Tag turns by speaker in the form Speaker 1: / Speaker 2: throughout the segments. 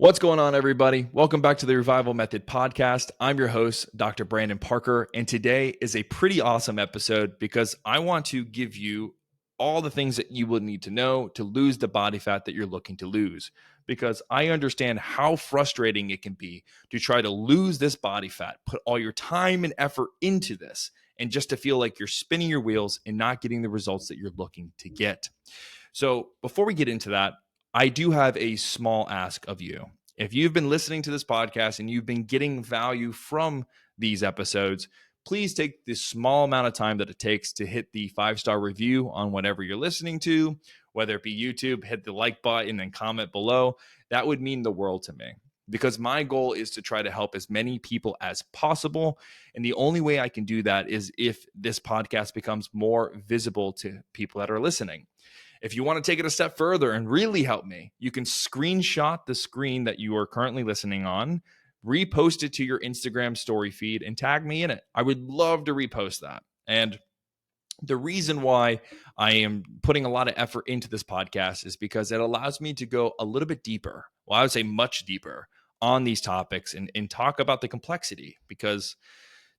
Speaker 1: What's going on, everybody? Welcome back to the Revival Method podcast. I'm your host, Dr. Brandon Parker, and today is a pretty awesome episode because I want to give you all the things that you will need to know to lose the body fat that you're looking to lose, because I understand how frustrating it can be to try to lose this body fat, put all your time and effort into this, and just to feel like you're spinning your wheels and not getting the results that you're looking to get. So before we get into that, I do have a small ask of you. If you've been listening to this podcast and you've been getting value from these episodes, please take this small amount of time that it takes to hit the 5-star review on whatever you're listening to, whether it be YouTube, hit the like button and comment below. That would mean the world to me, because my goal is to try to help as many people as possible. And the only way I can do that is if this podcast becomes more visible to people that are listening. If you want to take it a step further and really help me, you can screenshot the screen that you are currently listening on, repost it to your Instagram story feed, and tag me in it. I would love to repost that. And the reason why I am putting a lot of effort into this podcast is because it allows me to go a little bit deeper. Well, I would say much deeper on these topics and talk about the complexity, because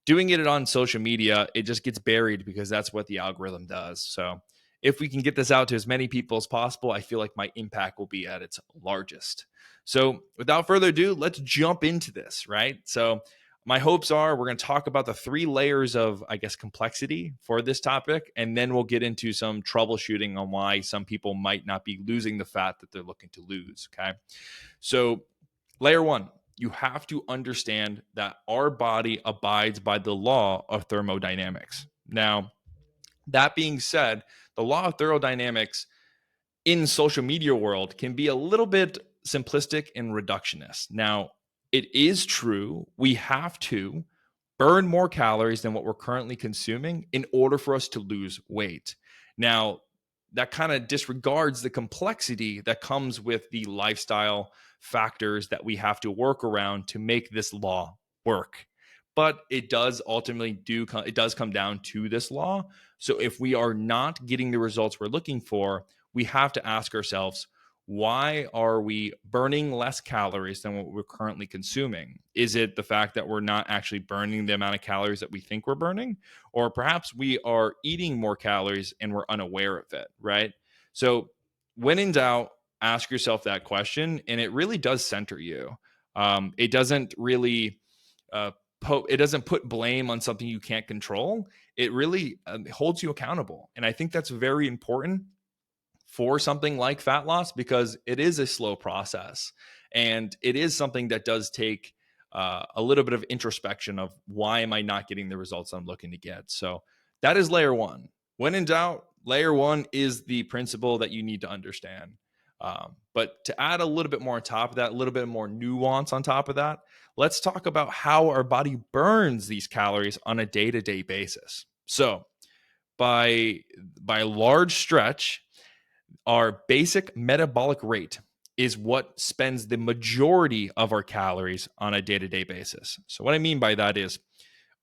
Speaker 1: doing it on social media, it just gets buried because that's what the algorithm does. So if we can get this out to as many people as possible, I feel like my impact will be at its largest. So without further ado, let's jump into this, right? So my hopes are we're going to talk about the 3 layers of, complexity for this topic, and then we'll get into some troubleshooting on why some people might not be losing the fat that they're looking to lose, okay? So layer 1, you have to understand that our body abides by the law of thermodynamics. Now, that being said, the law of thermodynamics in social media world can be a little bit simplistic and reductionist. Now, it is true we have to burn more calories than what we're currently consuming in order for us to lose weight. Now, that kind of disregards the complexity that comes with the lifestyle factors that we have to work around to make this law work. But it does ultimately come down to this law. So if we are not getting the results we're looking for, we have to ask ourselves, why are we burning less calories than what we're currently consuming? Is it the fact that we're not actually burning the amount of calories that we think we're burning? Or perhaps we are eating more calories and we're unaware of it, right? So when in doubt, ask yourself that question, and it really does center you. It doesn't really it doesn't put blame on something you can't control. It really holds you accountable. And I think that's very important for something like fat loss, because it is a slow process. And it is something that does take a little bit of introspection of, why am I not getting the results I'm looking to get? So that is layer 1. When in doubt, layer 1 is the principle that you need to understand. But to add a little bit more on top of that, a little bit more nuance on top of that, let's talk about how our body burns these calories on a day-to-day basis. So by a large stretch, our basic metabolic rate is what spends the majority of our calories on a day-to-day basis. So what I mean by that is,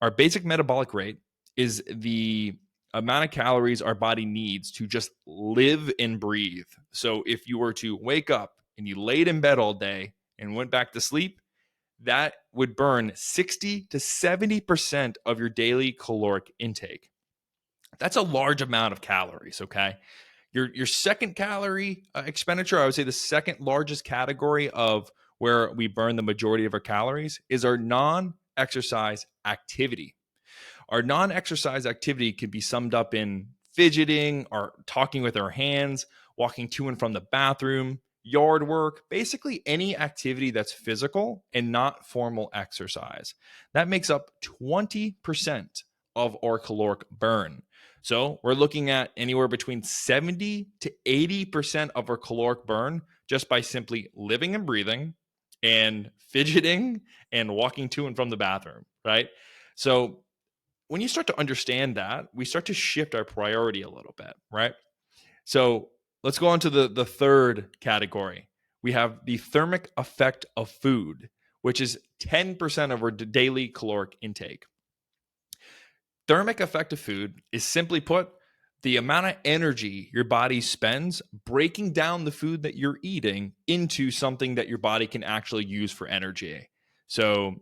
Speaker 1: our basic metabolic rate is the amount of calories our body needs to just live and breathe. So if you were to wake up and you laid in bed all day and went back to sleep, that would burn 60 to 70% of your daily caloric intake. That's a large amount of calories, okay? Your second calorie expenditure, I would say the second largest category of where we burn the majority of our calories, is our non-exercise activity. Our non-exercise activity can be summed up in fidgeting, or talking with our hands, walking to and from the bathroom, yard work, basically any activity that's physical and not formal exercise. That makes up 20% of our caloric burn. So we're looking at anywhere between 70 to 80% of our caloric burn just by simply living and breathing and fidgeting and walking to and from the bathroom, right? So when you start to understand that, we start to shift our priority a little bit, right? So let's go on to the third category. We have the thermic effect of food, which is 10% of our daily caloric intake. Thermic effect of food is, simply put, the amount of energy your body spends breaking down the food that you're eating into something that your body can actually use for energy. So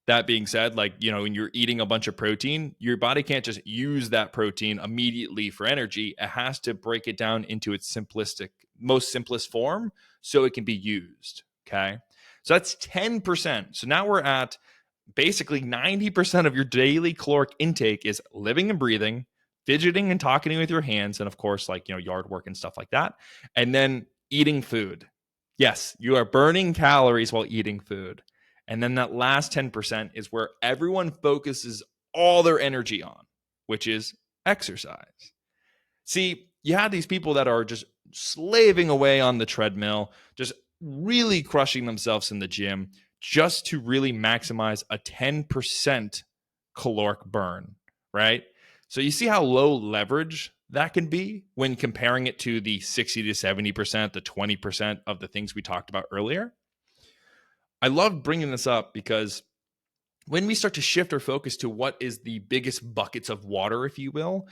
Speaker 1: that being said, like, when you're eating a bunch of protein, your body can't just use that protein immediately for energy. It has to break it down into its most simplest form so it can be used. Okay. So that's 10%. So now we're at basically 90% of your daily caloric intake is living and breathing, fidgeting and talking with your hands, and of course, like, yard work and stuff like that. And then eating food. Yes, you are burning calories while eating food. And then that last 10% is where everyone focuses all their energy on, which is exercise. See, you have these people that are just slaving away on the treadmill, just really crushing themselves in the gym just to really maximize a 10% caloric burn, right? So you see how low leverage that can be when comparing it to the 60 to 70%, the 20% of the things we talked about earlier. I love bringing this up because when we start to shift our focus to what is the biggest buckets of water, if you will,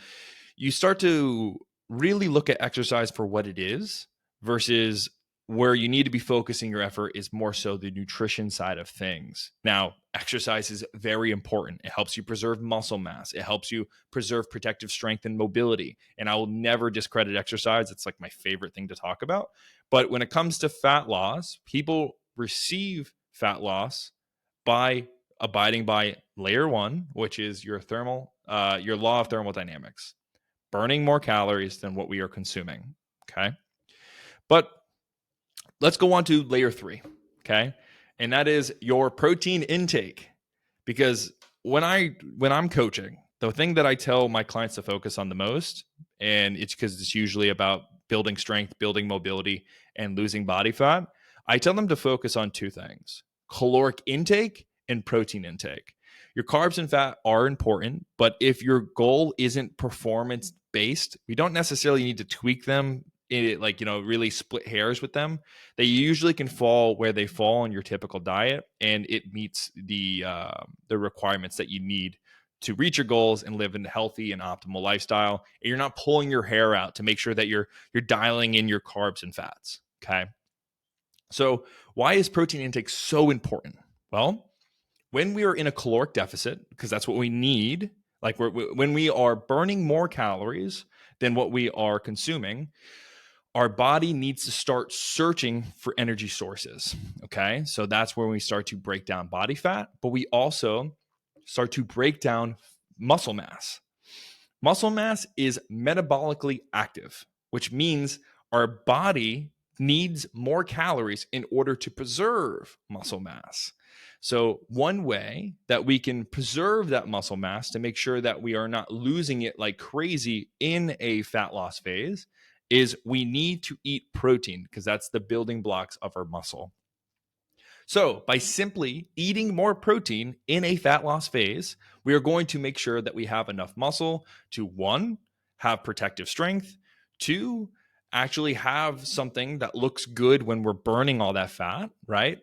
Speaker 1: you start to really look at exercise for what it is versus where you need to be focusing your effort is more so the nutrition side of things. Now, exercise is very important. It helps you preserve muscle mass. It helps you preserve protective strength and mobility. And I will never discredit exercise. It's like my favorite thing to talk about. But when it comes to fat loss, people receive fat loss by abiding by layer one, which is your law of thermodynamics, burning more calories than what we are consuming. Okay. But let's go on to layer three. Okay. And that is your protein intake. Because when I'm coaching, the thing that I tell my clients to focus on the most, and it's because it's usually about building strength, building mobility, and losing body fat, I tell them to focus on two things: caloric intake and protein intake. Your carbs and fat are important, but if your goal isn't performance based, we don't necessarily need to tweak them, really split hairs with them. They usually can fall where they fall on your typical diet, and it meets the requirements that you need to reach your goals and live in a healthy and optimal lifestyle. And you're not pulling your hair out to make sure that you're dialing in your carbs and fats. Okay. So why is protein intake so important? Well, when we are in a caloric deficit, because that's what we need, like when we are burning more calories than what we are consuming, our body needs to start searching for energy sources. Okay. So that's where we start to break down body fat, but we also start to break down muscle mass. Muscle mass is metabolically active, which means our body needs more calories in order to preserve muscle mass. So one way that we can preserve that muscle mass to make sure that we are not losing it like crazy in a fat loss phase is we need to eat protein, because that's the building blocks of our muscle. So by simply eating more protein in a fat loss phase, we are going to make sure that we have enough muscle to, one, have protective strength, two, actually have something that looks good when we're burning all that fat, right?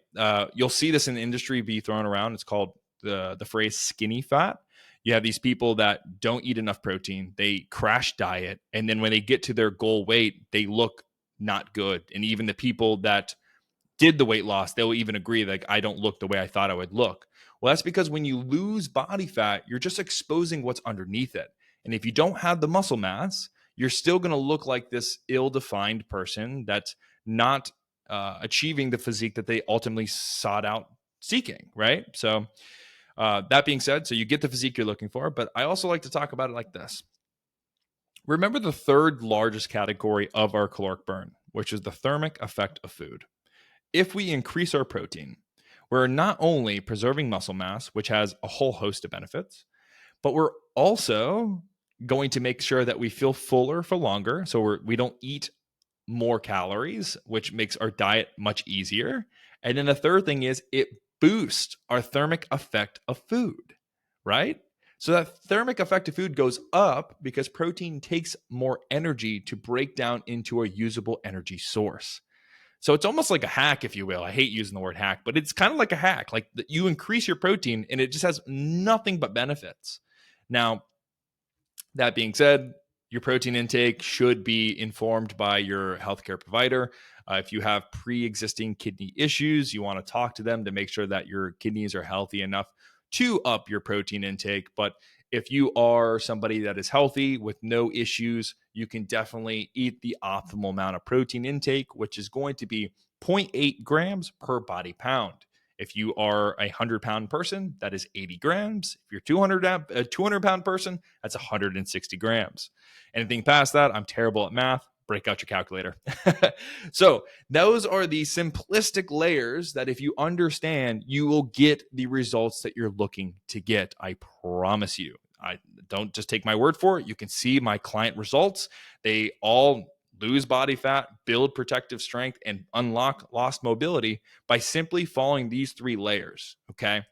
Speaker 1: You'll see this in the industry be thrown around. It's called the phrase skinny fat. You have these people that don't eat enough protein, they crash diet, and then when they get to their goal weight, they look not good. And even the people that did the weight loss, they'll even agree, like, I don't look the way I thought I would look. Well, that's because when you lose body fat, you're just exposing what's underneath it. And if you don't have the muscle mass, you're still going to look like this ill-defined person that's not achieving the physique that they ultimately sought out seeking, right? So that being said, so you get the physique you're looking for, but I also like to talk about it like this. Remember the third largest category of our caloric burn, which is the thermic effect of food. If we increase our protein, we're not only preserving muscle mass, which has a whole host of benefits, but we're also going to make sure that we feel fuller for longer. So we don't eat more calories, which makes our diet much easier. And then the third thing is it boosts our thermic effect of food, right? So that thermic effect of food goes up because protein takes more energy to break down into a usable energy source. So it's almost like a hack, if you will. I hate using the word hack, but it's kind of like a hack. Like you increase your protein and it just has nothing but benefits. Now, that being said, Your protein intake should be informed by your healthcare provider. If you have pre-existing kidney issues, you want to talk to them to make sure that your kidneys are healthy enough to up your protein intake. But if you are somebody that is healthy with no issues, you can definitely eat the optimal amount of protein intake, which is going to be 0.8 grams per body pound. If you are a 100-pound person, that is 80 grams. If you're a 200-pound person, that's 160 grams. Anything past that, I'm terrible at math. Break out your calculator. So those are the simplistic layers that if you understand, you will get the results that you're looking to get. I promise you. I don't just take my word for it. You can see my client results. They all lose body fat, build protective strength, and unlock lost mobility by simply following these 3 layers. Okay.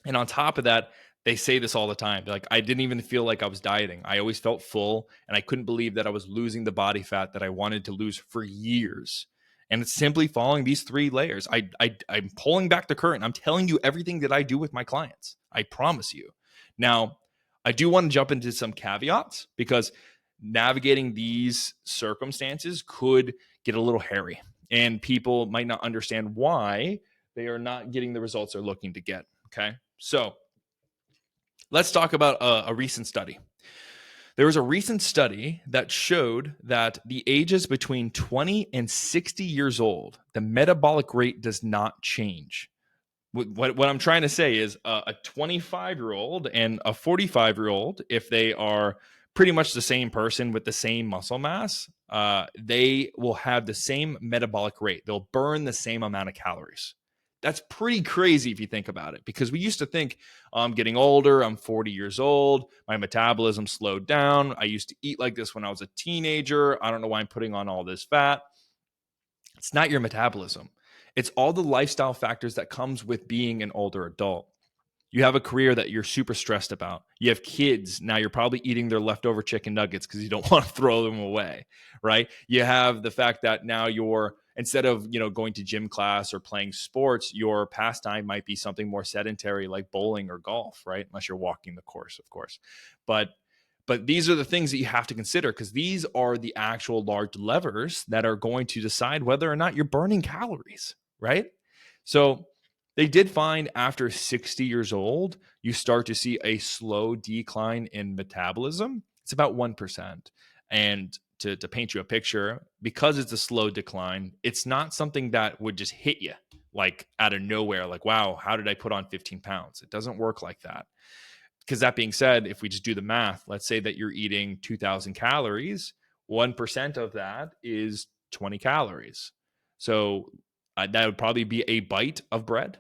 Speaker 1: And on top of that, they say this all the time. They're like, I didn't even feel like I was dieting. I always felt full, and I couldn't believe that I was losing the body fat that I wanted to lose for years. And it's simply following these 3 layers. I'm pulling back the curtain. I'm telling you everything that I do with my clients. I promise you. Now, I do want to jump into some caveats because navigating these circumstances could get a little hairy, and people might not understand why they are not getting the results they're looking to get. Okay. So let's talk about a recent study. There was a recent study that showed that the ages between 20 and 60 years old, the metabolic rate does not change. What I'm trying to say is a 25-year-old and a 45-year-old, if they are pretty much the same person with the same muscle mass, they will have the same metabolic rate. They'll burn the same amount of calories. That's pretty crazy if you think about it, because we used to think, I'm getting older, I'm 40 years old, my metabolism slowed down. I used to eat like this when I was a teenager. I don't know why I'm putting on all this fat. It's not your metabolism. It's all the lifestyle factors that comes with being an older adult. You have a career that you're super stressed about. You have kids. Now you're probably eating their leftover chicken nuggets because you don't want to throw them away, right? You have the fact that now you're, instead of, going to gym class or playing sports, your pastime might be something more sedentary like bowling or golf, right? Unless you're walking the course, of course. But these are the things that you have to consider, because these are the actual large levers that are going to decide whether or not you're burning calories, right? So they did find after 60 years old, you start to see a slow decline in metabolism. It's about 1%. And to paint you a picture, because it's a slow decline, it's not something that would just hit you like out of nowhere, like, wow, how did I put on 15 pounds? It doesn't work like that. Because that being said, if we just do the math, let's say that you're eating 2,000 calories, 1% of that is 20 calories. So that would probably be a bite of bread,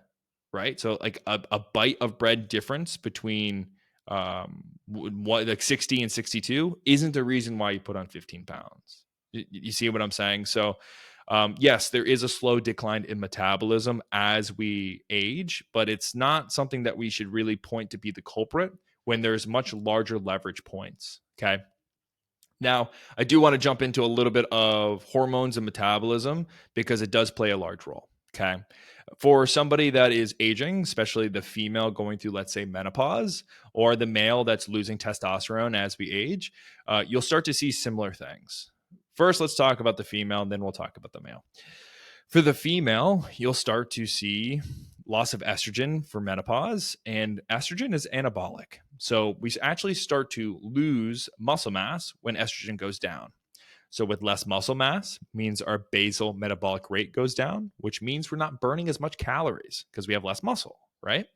Speaker 1: right? So like a bite of bread difference between like 60 and 62 isn't the reason why you put on 15 pounds. You see what I'm saying? So yes, there is a slow decline in metabolism as we age, but it's not something that we should really point to be the culprit when there's much larger leverage points. Okay. Now, I do want to jump into a little bit of hormones and metabolism because it does play a large role. Okay. For somebody that is aging, especially the female going through, let's say, menopause, or the male that's losing testosterone as we age, you'll start to see similar things. First, let's talk about the female, and then we'll talk about the male. For the female, you'll start to see loss of estrogen for menopause, and estrogen is anabolic. So we actually start to lose muscle mass when estrogen goes down. So with less muscle mass means our basal metabolic rate goes down, which means we're not burning as much calories because we have less muscle, right?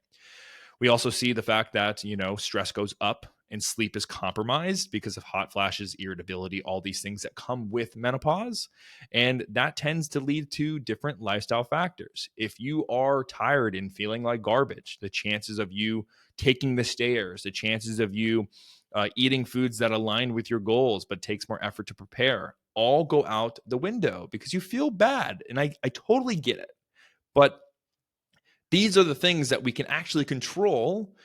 Speaker 1: We also see the fact that, stress goes up and sleep is compromised because of hot flashes, irritability, all these things that come with menopause. And that tends to lead to different lifestyle factors. If you are tired and feeling like garbage, the chances of you taking the stairs, the chances of you eating foods that align with your goals but takes more effort to prepare, all go out the window because you feel bad. And I totally get it. But these are the things that we can actually control.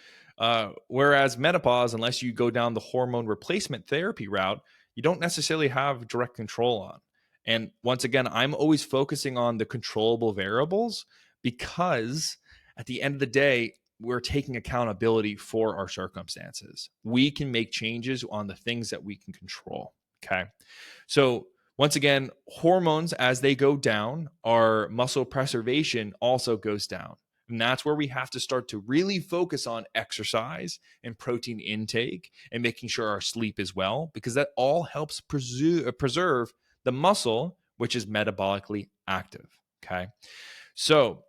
Speaker 1: Whereas menopause, unless you go down the hormone replacement therapy route, you don't necessarily have direct control on. And once again, I'm always focusing on the controllable variables because at the end of the day, we're taking accountability for our circumstances. We can make changes on the things that we can control. Okay. So once again, hormones, as they go down, our muscle preservation also goes down. And that's where we have to start to really focus on exercise and protein intake and making sure our sleep is well, because that all helps preserve the muscle, which is metabolically active. Okay. So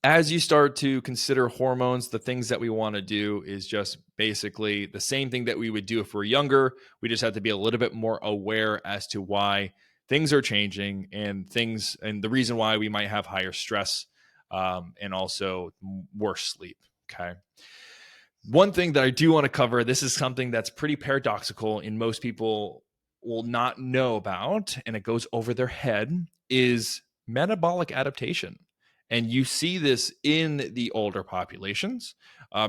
Speaker 1: as you start to consider hormones, the things that we want to do is just basically the same thing that we would do if we're younger. We just have to be a little bit more aware as to why things are changing and the reason why we might have higher stress and also worse sleep. Okay. One thing that I do want to cover, this is something that's pretty paradoxical and most people will not know about, and it goes over their head, is metabolic adaptation. And you see this in the older populations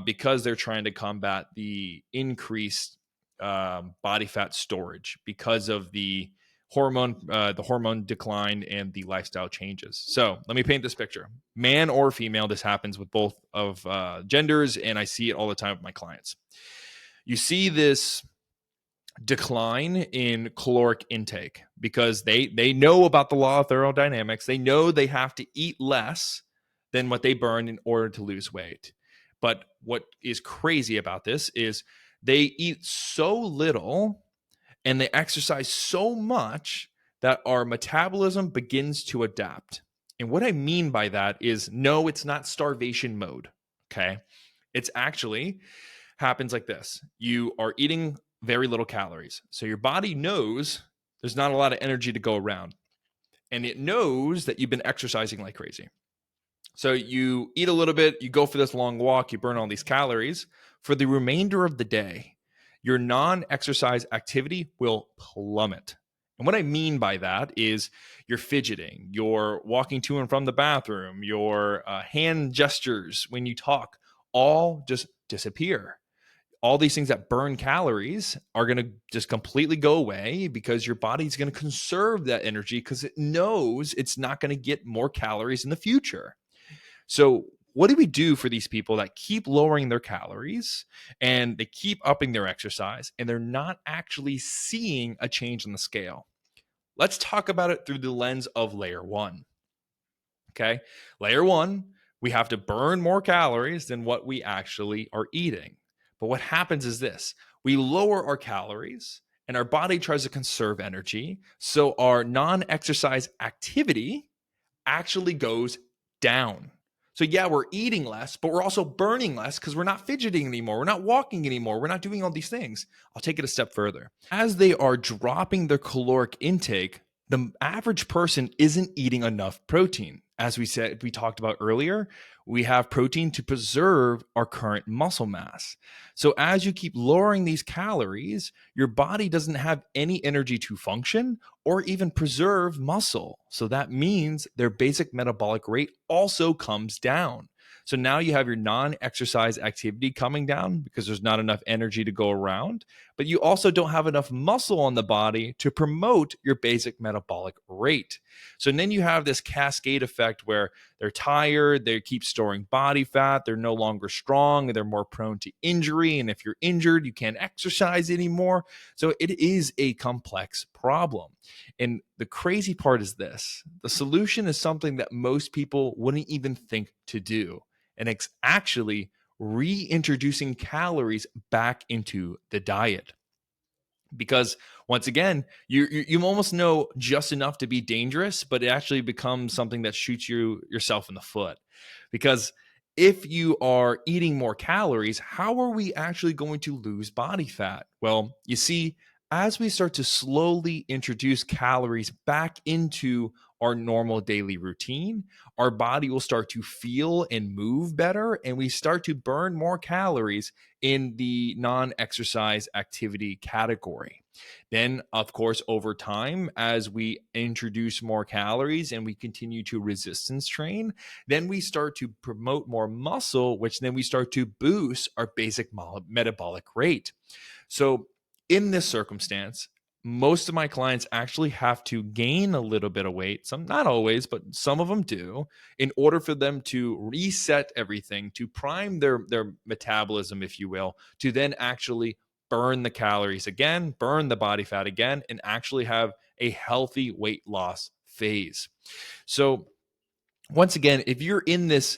Speaker 1: because they're trying to combat the increased body fat storage because of the hormone decline and the lifestyle changes. So let me paint this picture. Man or female, this happens with both of genders, and I see it all the time with my clients. You see this decline in caloric intake because they know about the law of thermodynamics. They know they have to eat less than what they burn in order to lose weight. But what is crazy about this is they eat so little and they exercise so much that our metabolism begins to adapt. And what I mean by that is, no, it's not starvation mode. Okay. It's actually happens like this. You are eating very little calories. So your body knows there's not a lot of energy to go around. And it knows that you've been exercising like crazy. So you eat a little bit, you go for this long walk, you burn all these calories. For the remainder of the day, your non-exercise activity will plummet. And what I mean by that is you're fidgeting, you're walking to and from the bathroom, your hand gestures when you talk all just disappear. All these things that burn calories are going to just completely go away because your body's going to conserve that energy because it knows it's not going to get more calories in the future. So what do we do for these people that keep lowering their calories and they keep upping their exercise and they're not actually seeing a change on the scale? Let's talk about it through the lens of layer one. Okay. Layer one, we have to burn more calories than what we actually are eating. But what happens is this: we lower our calories and our body tries to conserve energy. So our non exercise activity actually goes down. So, yeah, we're eating less, but we're also burning less because we're not fidgeting anymore. We're not walking anymore. We're not doing all these things. I'll take it a step further. As they are dropping their caloric intake, the average person isn't eating enough protein. As we talked about earlier, we have protein to preserve our current muscle mass. So as you keep lowering these calories, your body doesn't have any energy to function or even preserve muscle. So that means their basic metabolic rate also comes down. So now you have your non-exercise activity coming down because there's not enough energy to go around, but you also don't have enough muscle on the body to promote your basic metabolic rate. So then you have this cascade effect where they're tired, they keep storing body fat, they're no longer strong, they're more prone to injury. And if you're injured, you can't exercise anymore. So it is a complex problem. And the crazy part is this: the solution is something that most people wouldn't even think to do. And it's actually reintroducing calories back into the diet. Because once again, you almost know just enough to be dangerous, but it actually becomes something that shoots yourself in the foot. Because if you are eating more calories, how are we actually going to lose body fat? Well, you see, as we start to slowly introduce calories back into our normal daily routine, our body will start to feel and move better, and we start to burn more calories in the non-exercise activity category. Then, of course, over time, as we introduce more calories and we continue to resistance train, then we start to promote more muscle, which then we start to boost our basic metabolic rate. So in this circumstance, most of my clients actually have to gain a little bit of weight, some not always, but some of them do, in order for them to reset everything, to prime their metabolism, if you will, to then actually burn the calories again, burn the body fat again, and actually have a healthy weight loss phase. So once again, if you're in this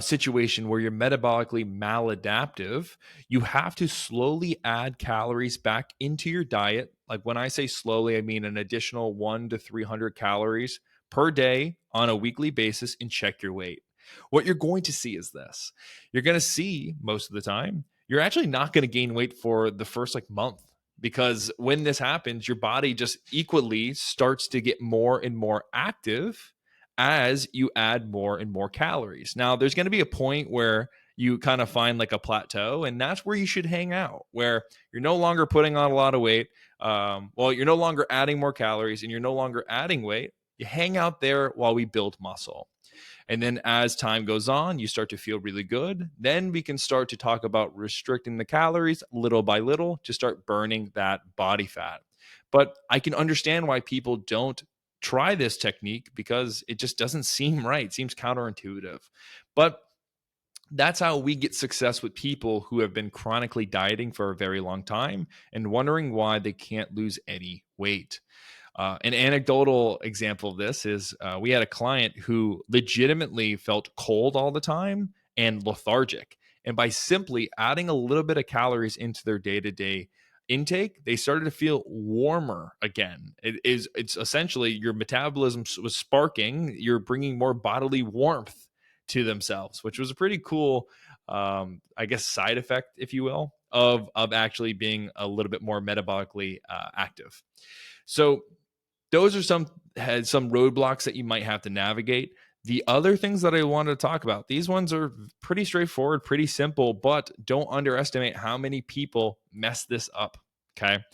Speaker 1: situation where you're metabolically maladaptive, you have to slowly add calories back into your diet. Like when I say slowly, I mean an additional 1 to 300 calories per day on a weekly basis, and check your weight. What you're going to see is this: you're going to see most of the time, you're actually not going to gain weight for the first like month. Because when this happens, your body just equally starts to get more and more active as you add more and more calories. Now, there's going to be a point where you kind of find like a plateau, and that's where you should hang out, where you're no longer putting on a lot of weight. You're no longer adding more calories and you're no longer adding weight. You hang out there while we build muscle. And then as time goes on, you start to feel really good. Then we can start to talk about restricting the calories little by little to start burning that body fat. But I can understand why people don't try this technique, because it just doesn't seem right. It seems counterintuitive. But that's how we get success with people who have been chronically dieting for a very long time and wondering why they can't lose any weight. An anecdotal example of this is we had a client who legitimately felt cold all the time and lethargic. And by simply adding a little bit of calories into their day to day intake, they started to feel warmer again. It's essentially your metabolism was sparking. You're bringing more bodily warmth to themselves, which was a pretty cool, I guess, side effect, if you will, of actually being a little bit more metabolically active. So those are some roadblocks that you might have to navigate. The other things that I wanted to talk about, these ones are pretty straightforward, pretty simple, but don't underestimate how many people mess this up. Okay.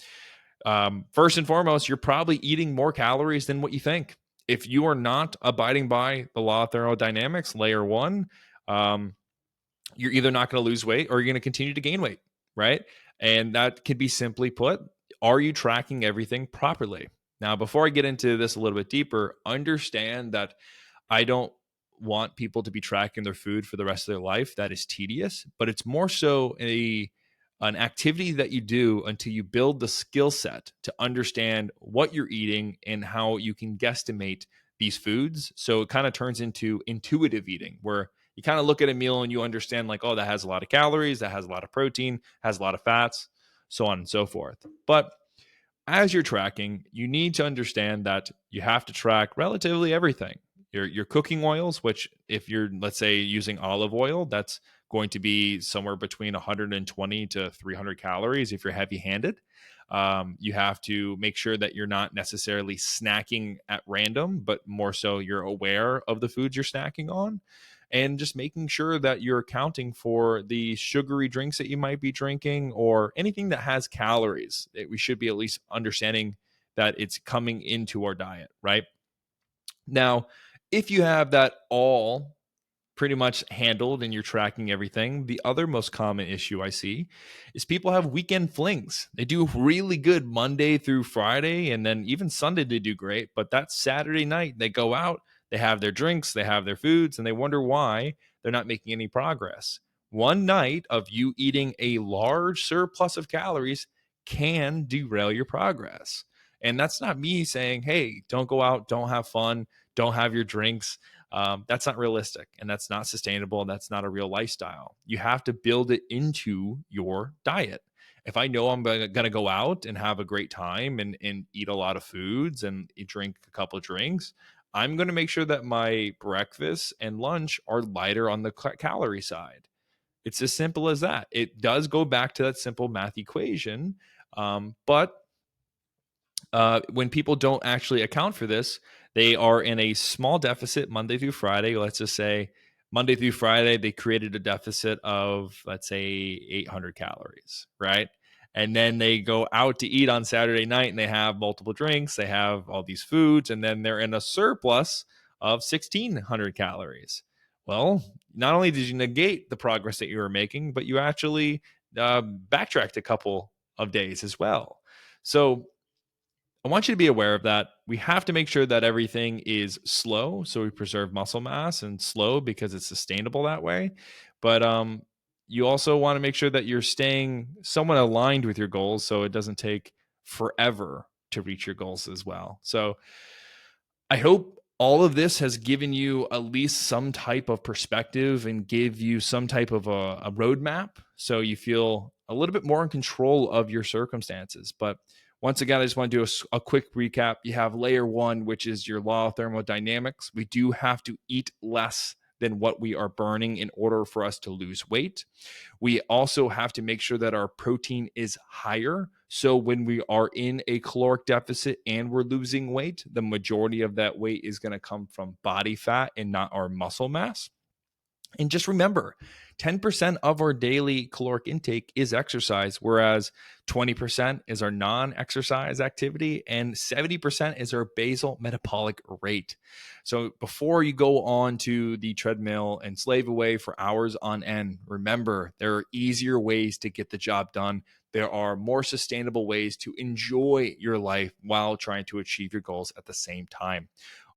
Speaker 1: First and foremost, you're probably eating more calories than what you think. If you are not abiding by the law of thermodynamics, layer one, you're either not going to lose weight or you're going to continue to gain weight, right? And that can be simply put: are you tracking everything properly? Now, before I get into this a little bit deeper, understand that I don't want people to be tracking their food for the rest of their life. That is tedious, but it's more so an activity that you do until you build the skill set to understand what you're eating and how you can guesstimate these foods. So it kind of turns into intuitive eating, where you kind of look at a meal and you understand like, oh, that has a lot of calories, that has a lot of protein, has a lot of fats, so on and so forth. But as you're tracking, you need to understand that you have to track relatively everything. Your cooking oils, which if you're, let's say, using olive oil, that's going to be somewhere between 120 to 300 calories if you're heavy-handed. You have to make sure that you're not necessarily snacking at random, but more so you're aware of the foods you're snacking on, and just making sure that you're accounting for the sugary drinks that you might be drinking or anything that has calories. We should be at least understanding that it's coming into our diet, right? Now, if you have that all pretty much handled and you're tracking everything, the other most common issue I see is people have weekend flings. They do really good Monday through Friday, and then even Sunday they do great. But that Saturday night, they go out, they have their drinks, they have their foods, and they wonder why they're not making any progress. One night of you eating a large surplus of calories can derail your progress. And that's not me saying, hey, don't go out, don't have fun, don't have your drinks. That's not realistic, and that's not sustainable, and that's not a real lifestyle. You have to build it into your diet. If I know I'm going to go out and have a great time and eat a lot of foods and drink a couple of drinks, I'm going to make sure that my breakfast and lunch are lighter on the calorie side. It's as simple as that. It does go back to that simple math equation, but when people don't actually account for this, they are in a small deficit Monday through Friday. Let's just say Monday through Friday, they created a deficit of, let's say, 800 calories, right? And then they go out to eat on Saturday night and they have multiple drinks, they have all these foods, and then they're in a surplus of 1,600 calories. Well, not only did you negate the progress that you were making, but you actually backtracked a couple of days as well. So I want you to be aware of that. We have to make sure that everything is slow so we preserve muscle mass, and slow because it's sustainable that way. But you also want to make sure that you're staying somewhat aligned with your goals so it doesn't take forever to reach your goals as well. So I hope all of this has given you at least some type of perspective and give you some type of a roadmap so you feel a little bit more in control of your circumstances. But once again, I just want to do a quick recap. You have layer one, which is your law of thermodynamics. We do have to eat less than what we are burning in order for us to lose weight. We also have to make sure that our protein is higher. So when we are in a caloric deficit and we're losing weight, the majority of that weight is going to come from body fat and not our muscle mass. And just remember, 10% of our daily caloric intake is exercise, whereas 20% is our non exercise activity and 70% is our basal metabolic rate. So before you go on to the treadmill and slave away for hours on end, remember there are easier ways to get the job done. There are more sustainable ways to enjoy your life while trying to achieve your goals at the same time.